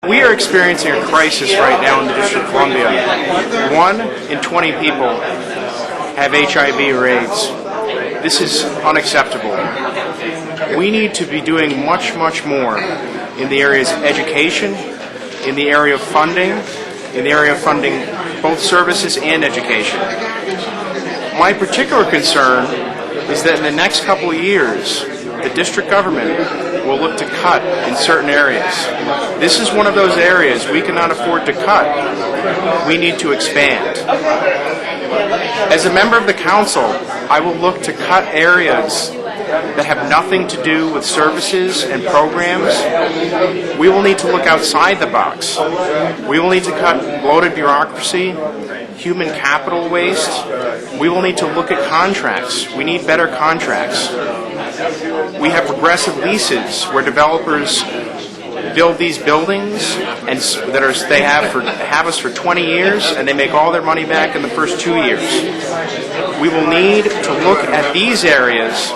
We are experiencing a crisis right now in the District of Columbia. 1 in 20 people have HIV or AIDS. This is unacceptable. We need to be doing much more in the areas of education, in the area of funding, both services and education. My particular concern is that in the next couple of years, the district government will look to cut in certain areas. This is one of those areas we cannot afford to cut. We need to expand. As a member of the council, I will look to cut areas that have nothing to do with services and programs. We will need to look outside the box. We will need to cut bloated bureaucracy, human capital waste. We will need to look at contracts. We need better contracts. We have regressive leases where developers build these buildings and they have us for 20 years and they make all their money back in the first 2 years. We will need to look at these areas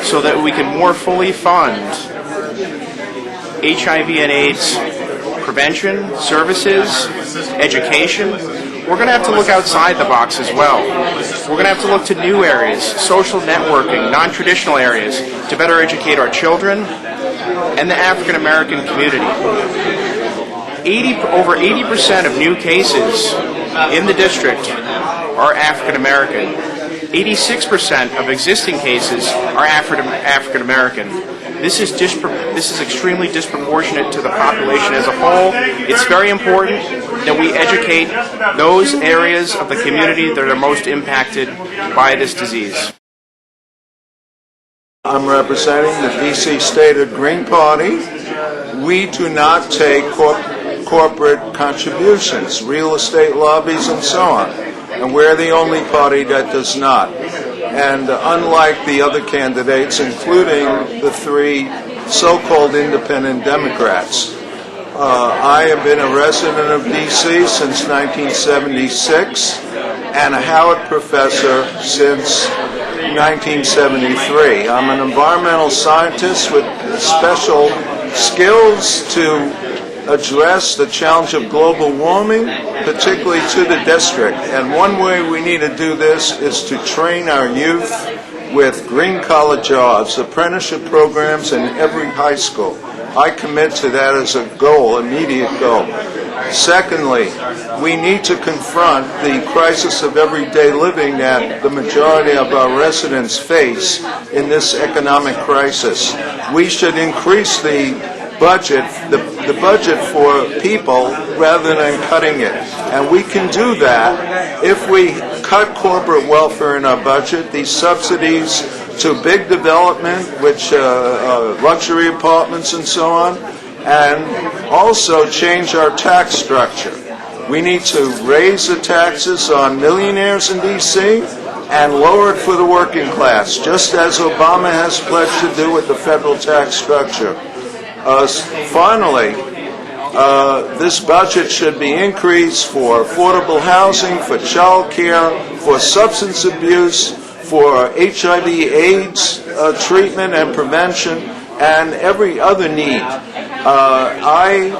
so that we can more fully fund HIV and AIDS prevention, services, education. We're going to have to look outside the box as well. We're going to have to look to new areas, social networking, non-traditional areas, to better educate our children and the African American community. Over 80% of new cases in the district are African American. 86% of existing cases are African American. This is extremely disproportionate to the population as a whole. It's very important that we educate those areas of the community that are most impacted by this disease. I'm representing the DC State Green Party. We do not take corporate contributions, real estate lobbies, and so on. And we're the only party that does not. And unlike the other candidates, including the 3 so-called independent Democrats, I have been a resident of D.C. since 1976 and a Howard professor since 1973. I'm an environmental scientist with special skills to address the challenge of global warming, particularly to the district. And one way we need to do this is to train our youth with green-collar jobs, apprenticeship programs in every high school. I commit to that as a goal, immediate goal. Secondly, we need to confront the crisis of everyday living that the majority of our residents face in this economic crisis. We should increase the budget for people rather than cutting it. And we can do that if we cut corporate welfare in our budget, these subsidies to big development, which luxury apartments and so on, and also change our tax structure. We need to raise the taxes on millionaires in D.C. and lower it for the working class, just as Obama has pledged to do with the federal tax structure. Finally, this budget should be increased for affordable housing, for child care, for substance abuse, for HIV/AIDS treatment and prevention, and every other need. I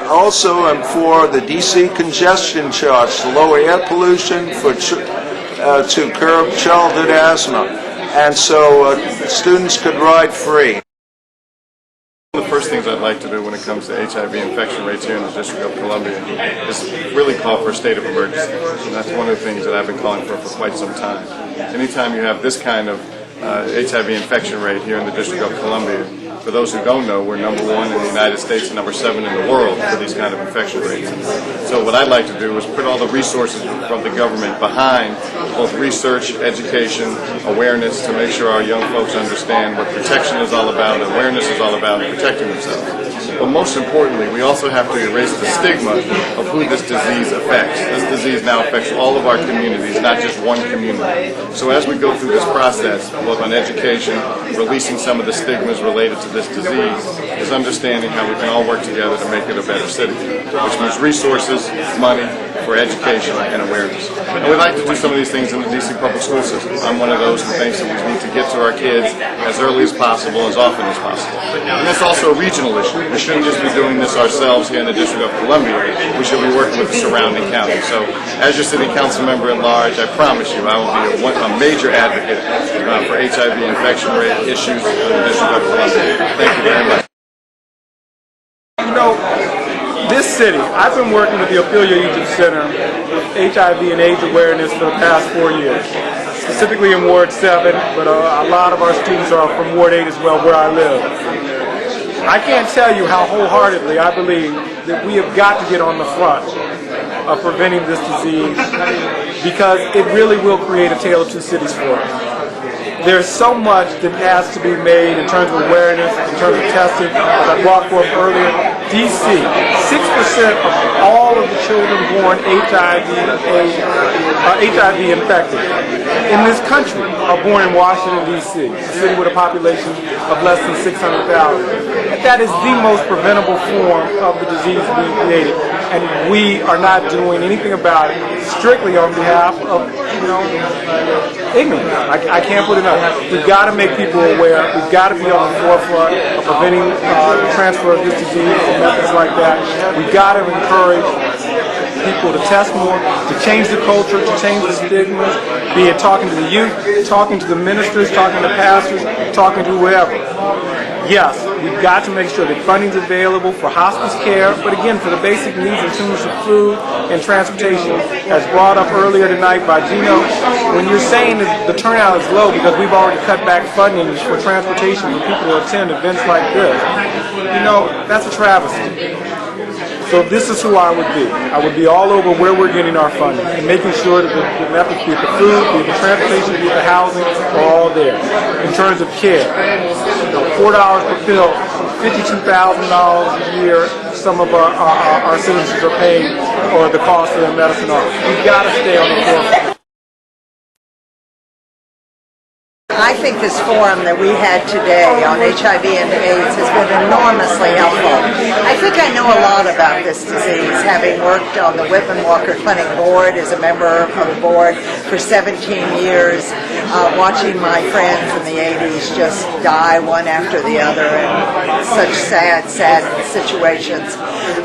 also am for the DC congestion charge to lower air pollution, to curb childhood asthma, and so students could ride free. One of the first things I'd like to do when it comes to HIV infection rates here in the District of Columbia is really call for a state of emergency. And that's one of the things that I've been calling for quite some time. Anytime you have this kind of HIV infection rate here in the District of Columbia, for those who don't know, we're number 1 in the United States and number 7 in the world for these kind of infection rates. So what I'd like to do is put all the resources from the government behind both research, education, awareness to make sure our young folks understand what protection is all about, awareness is all about, protecting themselves. But most importantly, we also have to erase the stigma of who this disease affects. This disease now affects all of our communities, not just one community. So as we go through this process, both on education, releasing some of the stigmas related to this disease, is understanding how we can all work together to make it a better city, which means resources, money, for education and awareness. And we'd like to do some of these things in the DC public school system. I'm one of those who thinks that we need to get to our kids as early as possible, as often as possible. And that's also a regional issue. shouldn't just be doing this ourselves here in the District of Columbia. We should be working with the surrounding counties. So, as your city council member at large, I promise you I will be a major advocate for HIV infection rate issues in the District of Columbia. Thank you very much. You know, this city, I've been working with the Ophelia Egypt Center with HIV and AIDS awareness for the past 4 years, specifically in Ward 7, but a lot of our students are from Ward 8 as well, where I live. I can't tell you how wholeheartedly I believe that we have got to get on the front of preventing this disease, because it really will create a tale of two cities for us. There's so much that has to be made in terms of awareness, in terms of testing. As I brought forth earlier, DC, 6% of all of the children born HIV infected in this country are born in Washington, D.C., a city with a population of less than 600,000. That is the most preventable form of the disease being created, and we are not doing anything about it strictly on behalf of, ignorance. I can't put it enough. We've got to make people aware. We've got to be on the forefront of preventing the transfer of this disease and methods like that. We've got to encourage people to test more, to change the culture, to change the stigmas, be it talking to the youth, talking to the ministers, talking to pastors, talking to whoever. Yes, we've got to make sure that funding is available for hospice care, but again, for the basic needs in terms of food and transportation. As brought up earlier tonight by Gino, when you're saying that the turnout is low because we've already cut back funding for transportation for people to attend events like this, that's a travesty. So this is who I would be. I would be all over where we're getting our funding and making sure that the methods, be it the food, be it the transportation, be it the housing, are all there. In terms of care, $4 per pill, $52,000 a year, some of our citizens are paying, or the cost of their medicine are. We've got to stay on the forefront. I think this forum that we had today on HIV and AIDS has been enormously helpful. I think I know a lot about this disease, having worked on the Whitman Walker Clinic board as a member of the board for 17 years, watching my friends in the 80s just die one after the other in such sad situations.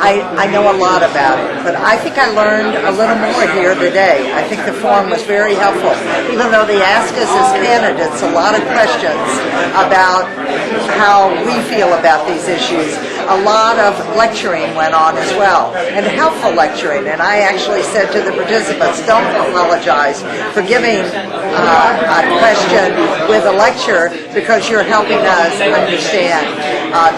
I know a lot about it, but I think I learned a little more here today. I think the forum was very helpful, even though they asked us as candidates a lot of questions about how we feel about these issues. A lot of lecturing went on as well, and helpful lecturing. And I actually said to the participants, don't apologize for giving a question with a lecture, because you're helping us understand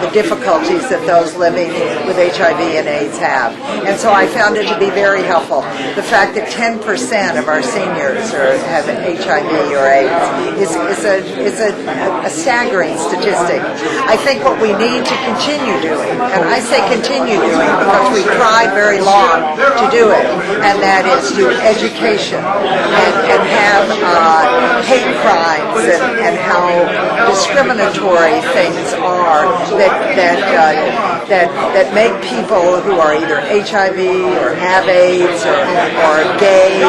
the difficulties that those living with HIV and AIDS have. And so I found it to be very helpful. The fact that 10% of our seniors have HIV or AIDS is a staggering statistic. I think what we need to continue doing, and I say continue doing because we tried very long to do it, and that is through education and have hate crimes and how discriminatory things are that make people who are either HIV or have AIDS or gay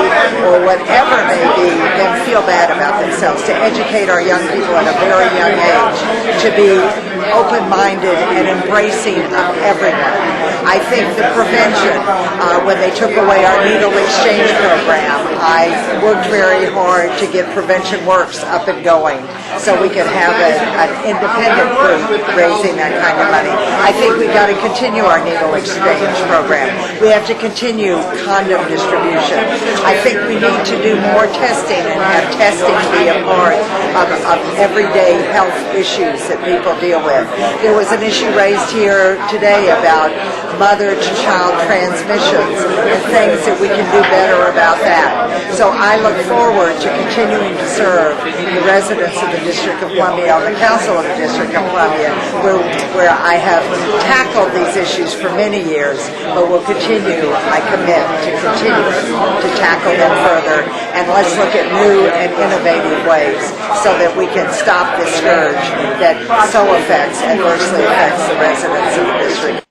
or whatever it may be, then feel bad about themselves. To educate our young people at a very young age to be open-minded and embracing of everyone. I think the prevention, when they took away our needle exchange program, I worked very hard to get Prevention Works up and going so we could have an independent group raising that kind of money. I think we've got to continue our needle exchange program. We have to continue condom distribution. I think we need to do more testing and have testing be a part of everyday health issues that people deal with. There was an issue raised here today about mother-to-child transmissions and things that we can do better about that. So I look forward to continuing to serve the residents of the District of Columbia on the Council of the District of Columbia, where I have tackled these issues for many years, but will continue, I commit to continue to tackle them further, and let's look at new and innovative ways so that we can stop this scourge that so adversely affects the residents of the district.